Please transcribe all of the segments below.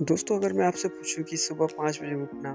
दोस्तों, अगर मैं आपसे पूछूं कि सुबह 5 बजे उठना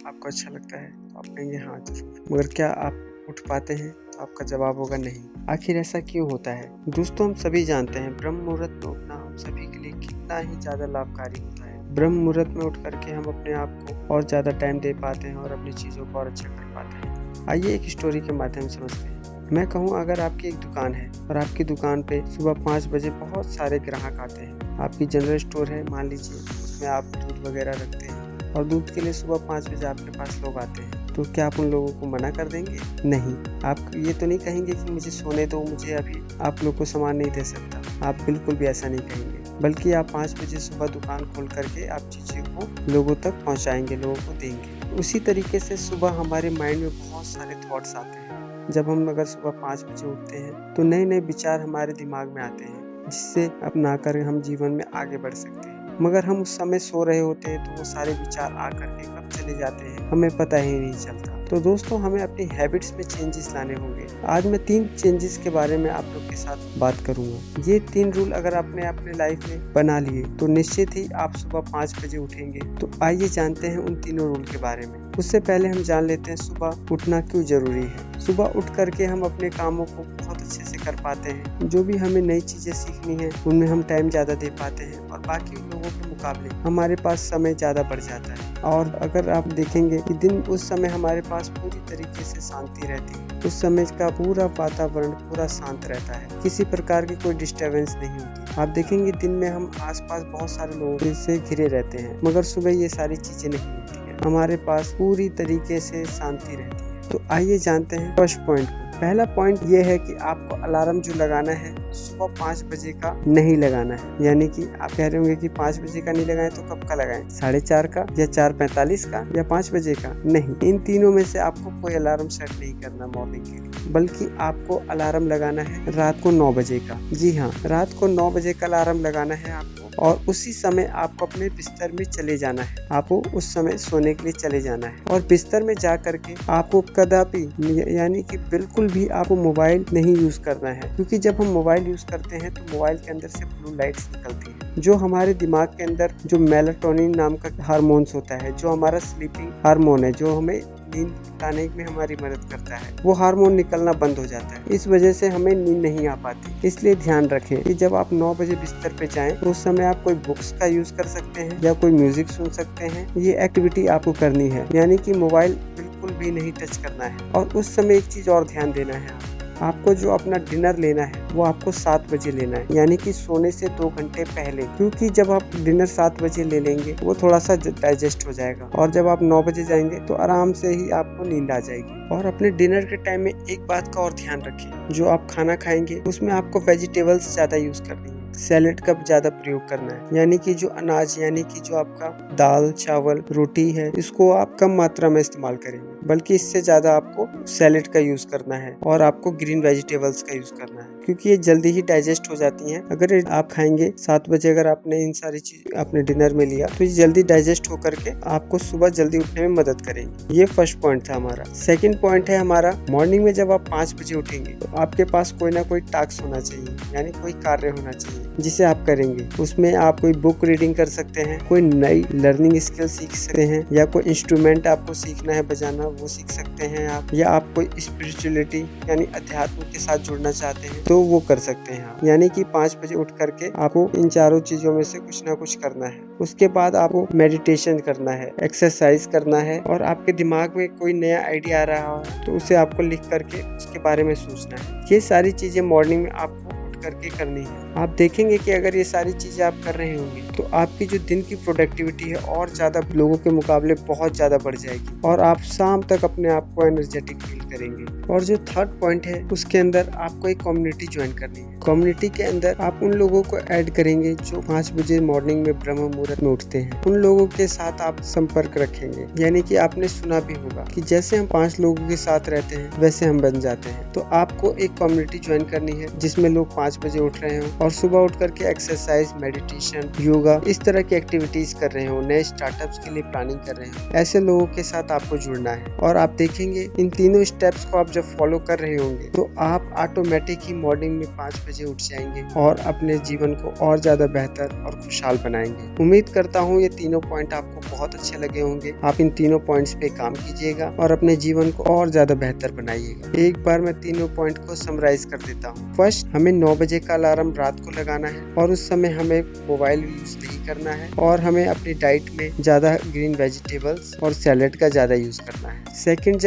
आपको अच्छा लगता है, तो आप कहेंगे हाँ ज़रूर। मगर क्या आप उठ पाते हैं? तो आपका जवाब होगा नहीं। आखिर ऐसा क्यों होता है? दोस्तों, हम सभी जानते हैं ब्रह्म मुहूर्त में उठना हम सभी के लिए कितना ही ज़्यादा लाभकारी होता है। ब्रह्म मुहूर्त में उठ करके हम अपने आप को और ज़्यादा टाइम दे पाते हैं और अपनी चीज़ों को और अच्छा कर पाते हैं। आइए एक स्टोरी के माध्यम से समझते हैं। मैं कहूँ, अगर आपकी एक दुकान है और आपकी दुकान पे सुबह 5 बजे बहुत सारे ग्राहक आते हैं। आपकी जनरल स्टोर है, मान लीजिए, उसमें आप दूध वगैरह रखते हैं और दूध के लिए सुबह 5 बजे आपके पास लोग आते हैं। तो क्या आप उन लोगों को मना कर देंगे? नहीं। आप ये तो नहीं कहेंगे कि मुझे सोने दो, मुझे अभी आप लोग को सामान नहीं दे सकता। आप बिल्कुल भी ऐसा नहीं कहेंगे, बल्कि आप 5 बजे सुबह दुकान खोल करके आप चीज़ों को लोगों तक पहुंचाएंगे, लोगों को देंगे। उसी तरीके से सुबह हमारे माइंड में बहुत सारे थॉट्स आते हैं। जब हम अगर सुबह 5 बजे उठते हैं तो नए नए विचार हमारे दिमाग में आते हैं, जिससे अपना कर हम जीवन में आगे बढ़ सकते हैं। मगर हम उस समय सो रहे होते हैं, तो वो सारे विचार आ करके कब चले जाते हैं हमें पता ही नहीं चलता। तो दोस्तों, हमें अपनी हैबिट्स में चेंजेस लाने होंगे। आज मैं 3 चेंजेस के बारे में आप लोग के साथ बात करूंगा। ये 3 रूल अगर आपने अपने लाइफ में बना लिए तो निश्चित ही आप सुबह 5 बजे उठेंगे। तो आइए जानते हैं उन तीनों रूल के बारे में। उससे पहले हम जान लेते हैं सुबह उठना क्यों जरूरी है। सुबह उठ करके हम अपने कामों को बहुत अच्छे से कर पाते हैं। जो भी हमें नई चीजें सीखनी है उनमें हम टाइम ज्यादा दे पाते हैं और बाकी लोगों के मुकाबले हमारे पास समय ज्यादा बढ़ जाता है। और अगर आप देखेंगे कि दिन उस समय हमारे पास पूरी तरीके से शांति रहती है। उस समय का पूरा वातावरण पूरा शांत रहता है, किसी प्रकार की कोई डिस्टरबेंस नहीं होती। आप देखेंगे दिन में हम आसपास बहुत सारे लोगों से घिरे रहते हैं, मगर सुबह ये सारी चीजें नहीं होती है। हमारे पास पूरी तरीके से शांति रहती है। तो आइए जानते हैं फर्स्ट पॉइंट को। पहला पॉइंट ये है कि आपको अलार्म जो लगाना है सुबह 5 बजे का नहीं लगाना है। यानी कि आप कह रहे होंगे कि 5 बजे का नहीं लगाएं तो कब का लगाएं? 4:30 का या 4:45 का या 5 बजे का? नहीं, इन तीनों में से आपको कोई अलार्म सेट नहीं करना मॉर्निंग के लिए, बल्कि आपको अलार्म लगाना है रात को 9 बजे का। जी हाँ, रात को 9 बजे का अलार्म लगाना है आपको, और उसी समय आपको अपने बिस्तर में चले जाना है। आपको उस समय सोने के लिए चले जाना है और बिस्तर में जा करके आपको कदापि यानी कि बिल्कुल भी आपको मोबाइल नहीं यूज करना है। क्योंकि जब हम मोबाइल यूज करते हैं तो मोबाइल के अंदर से ब्लू लाइट्स निकलती है, जो हमारे दिमाग के अंदर जो मेलाटोनिन नाम का हार्मोन्स होता है, जो हमारा स्लीपिंग हार्मोन है, जो हमें नींद लाने में हमारी मदद करता है, वो हार्मोन निकलना बंद हो जाता है। इस वजह से हमें नींद नहीं आ पाती। इसलिए ध्यान रखें कि जब आप 9 बजे बिस्तर पे जाएं तो उस समय आप कोई बुक्स का यूज कर सकते हैं या कोई म्यूजिक सुन सकते हैं। ये एक्टिविटी आपको करनी है, यानी कि मोबाइल बिल्कुल भी नहीं टच करना है। और उस समय एक चीज और ध्यान देना है, आपको जो अपना डिनर लेना है वो आपको 7 बजे लेना है, यानी कि सोने से 2 घंटे पहले। क्योंकि जब आप डिनर 7 बजे ले लेंगे वो थोड़ा सा डाइजेस्ट हो जाएगा, और जब आप 9 बजे जाएंगे तो आराम से ही आपको नींद आ जाएगी। और अपने डिनर के टाइम में एक बात का और ध्यान रखिए, जो आप खाना खाएंगे उसमें आपको वेजिटेबल्स ज्यादा यूज करनी है, सैलेड का ज्यादा प्रयोग करना है। यानी कि जो अनाज, यानी कि जो आपका दाल चावल रोटी है, इसको आप कम मात्रा में इस्तेमाल करेंगे, बल्कि इससे ज्यादा आपको सैलेड का यूज करना है और आपको ग्रीन वेजिटेबल्स का यूज करना है, क्योंकि ये जल्दी ही डाइजेस्ट हो जाती हैं। अगर आप खाएंगे 7 बजे, अगर आपने इन सारी चीज अपने डिनर में लिया तो ये जल्दी डाइजेस्ट होकर के आपको सुबह जल्दी उठने में मदद करेंगे। ये फर्स्ट पॉइंट था हमारा। सेकंड पॉइंट है हमारा, मॉर्निंग में जब आप 5 बजे उठेंगे तो आपके पास कोई ना कोई टास्क होना चाहिए, यानी कोई कार्य होना चाहिए जिसे आप करेंगे। उसमें आप कोई बुक रीडिंग कर सकते हैं, कोई नई लर्निंग स्किल सीख सकते हैं, या कोई इंस्ट्रूमेंट आपको सीखना है बजाना वो सीख सकते हैं आप, या आप कोई स्पिरिचुअलिटी यानी अध्यात्म के साथ जुड़ना चाहते हैं तो वो कर सकते हैं आप। यानी कि 5 बजे उठ करके आपको इन चारों चीजों में से कुछ ना कुछ करना है। उसके बाद आपको मेडिटेशन करना है, एक्सरसाइज करना है, और आपके दिमाग में कोई नया आइडिया आ रहा हो तो उसे आपको लिख करके उसके बारे में सोचना है। ये सारी चीजें मॉर्निंग में आपको करके करनी है। आप देखेंगे कि अगर ये सारी चीजें आप कर रहे होंगे तो आपकी जो दिन की प्रोडक्टिविटी है और ज्यादा लोगों के मुकाबले बहुत ज्यादा बढ़ जाएगी, और आप शाम तक अपने आप को एनर्जेटिक फील करेंगे। और जो थर्ड पॉइंट है, उसके अंदर आपको एक कम्युनिटी ज्वाइन करनी है। कम्युनिटी के अंदर आप उन लोगों को ऐड करेंगे जो 5 बजे मॉर्निंग में ब्रह्म मुहूर्त में उठते हैं। उन लोगों के साथ आप संपर्क रखेंगे। यानी कि आपने सुना भी होगा कि जैसे हम 5 लोगों के साथ रहते हैं वैसे हम बन जाते हैं। तो आपको एक कम्युनिटी ज्वाइन करनी है जिसमें लोग 5 5 बजे उठ रहे हो और सुबह उठ करके एक्सरसाइज, मेडिटेशन, योगा इस तरह की एक्टिविटीज कर रहे हो, नए स्टार्टअप्स के लिए प्लानिंग कर रहे हो, ऐसे लोगों के साथ आपको जुड़ना है। और आप देखेंगे इन तीनों स्टेप्स को आप जब फॉलो कर रहे होंगे तो आप ऑटोमेटिक ही मॉर्निंग में 5 बजे उठ जाएंगे और अपने जीवन को और ज्यादा बेहतर और खुशहाल बनाएंगे। उम्मीद करता हूँ ये तीनों पॉइंट आपको बहुत अच्छे लगे होंगे। आप इन तीनों पॉइंट्स पे काम कीजिएगा और अपने जीवन को और ज्यादा बेहतर बनाइएगा। एक बार मैं तीनों पॉइंट को समराइज कर देता हूँ। फर्स्ट, हमें 9 बजे का अलार्म रात को लगाना है और उस समय हमें मोबाइल यूज नहीं करना है और हमें अपनी डाइट में ज्यादा ग्रीन वेजिटेबल्स और सैलेड का ज्यादा यूज करना है। सेकंड,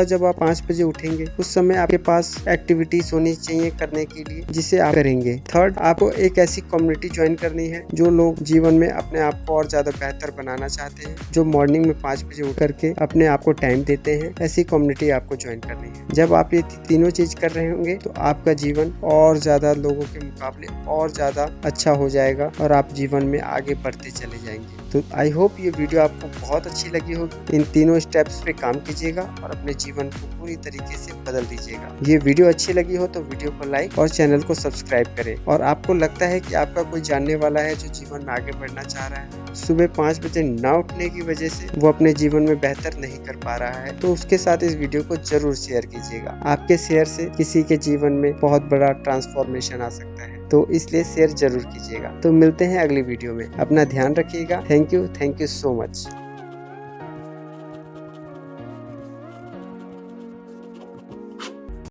जब आप 5 बजे उठेंगे उस समय आपके पास एक्टिविटीज होनी चाहिए करने के लिए जिसे आप करेंगे। थर्ड, आपको एक ऐसी कम्युनिटी ज्वाइन करनी है जो लोग जीवन में अपने आप को और ज्यादा बेहतर बनाना चाहते हैं, जो मॉर्निंग में 5 बजे उठ करके अपने आप को टाइम देते हैं। ऐसी कम्युनिटी आपको ज्वाइन करनी है। जब आप ये तीनों चीज कर रहे होंगे तो आपका जीवन और ज्यादा लोगों के मुकाबले और ज्यादा अच्छा हो जाएगा और आप जीवन में आगे बढ़ते चले जाएंगे। तो आई होप ये वीडियो आपको बहुत अच्छी लगी होगी। इन तीनों स्टेप्स पे काम कीजिएगा और अपने जीवन को पूरी तरीके से बदल दीजिएगा। ये वीडियो अच्छी लगी हो तो वीडियो को लाइक और चैनल को सब्सक्राइब करें। और आपको लगता है कि आपका कोई जानने वाला है जो जीवन में आगे बढ़ना चाह रहा है, सुबह 5 बजे ना उठने की वजह से वो अपने जीवन में बेहतर नहीं कर पा रहा है, तो उसके साथ इस वीडियो को जरूर शेयर कीजिएगा। आपके शेयर से किसी के जीवन में बहुत बड़ा ट्रांसफॉर्मेशन आ सकता है, तो इसलिए शेयर जरूर कीजिएगा। तो मिलते हैं अगली वीडियो में। अपना ध्यान रखिएगा। Thank you so much.